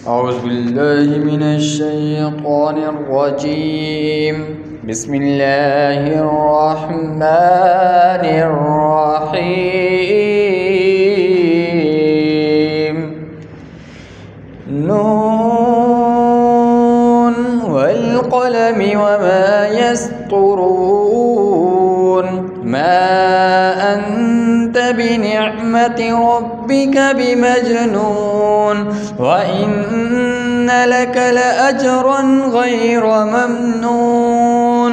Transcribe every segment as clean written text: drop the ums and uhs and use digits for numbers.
أعوذ بالله من الشيطان الرجيم. بسم الله الرحمن الرحيم. نون والقلم وما يسطرون. ما أنت بنعمة ربك بمجنون، وإن لك لأجرا غير ممنون،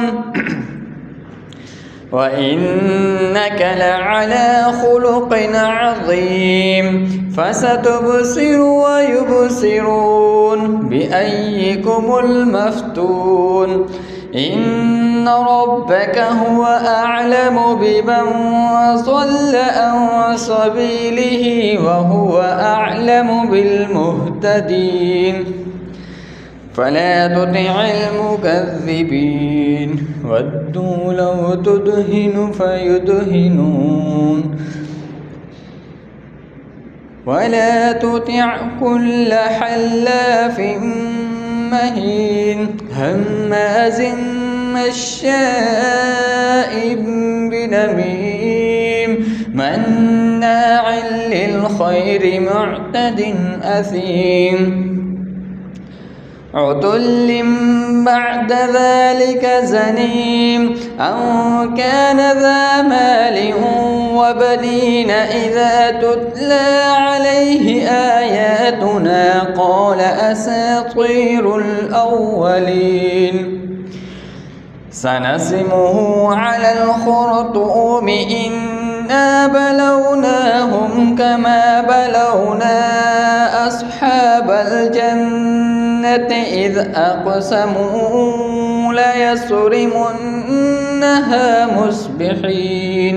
وإنك لعلى خلق عظيم. فستبصر ويبصرون بأيكم المفتون. إن ربك هو أعلم بمن ضل عن سبيله وهو أعلم بالمهتدين. فلا تطع المكذبين، ودوا لو تدهن فيدهنون. ولا تطع كل حلاف مهين هماز مشاء بنميم مناع للخير معتد أثيم عتل بعد ذلك زنيم أن كان ذا مال وبنين إذا تتلى عليه آياتنا قال أساطير الأولين. سنسمه على الخرطوم إنا بلوناهم كما بلونا أصحاب الجنة إذ أقسموا ليصرمنها مصبحين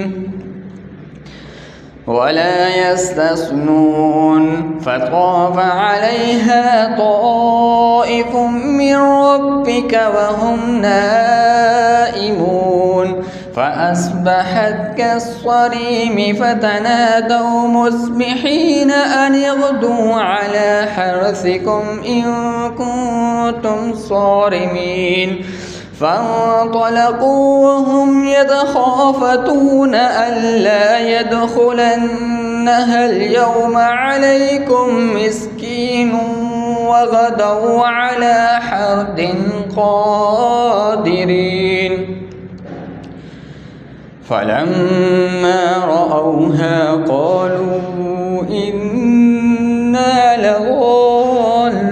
ولا يستثنون. فطاف عليها طائف من ربك وهم نائمون فأصبحت كالصريم فتنادوا مصبحين أن اغدوا على حرثكم إن كنتم صارمين. فانطلقوا وهم يتخافتون ألا يدخلنها اليوم عليكم مسكين وغدوا على حرد قادرين. فلما رأوها قالوا إنا لضالون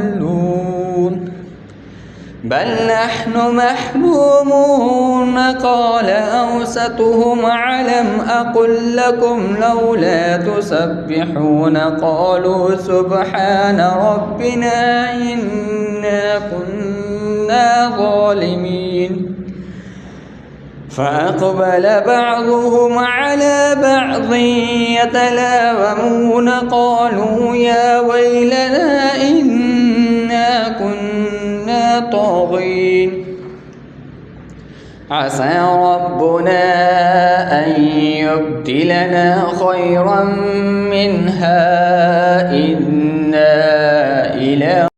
بل نحن محرومون. قال أوسطهم ألم أقل لكم لولا تسبحون قالوا سبحان ربنا إنا كنا ظالمين. فأقبل بعضهم على بعض يتلاومون قالوا يا ويلنا إنا كنا طاغين. عسى ربنا أن يبدلنا خيرا منها إنا إلى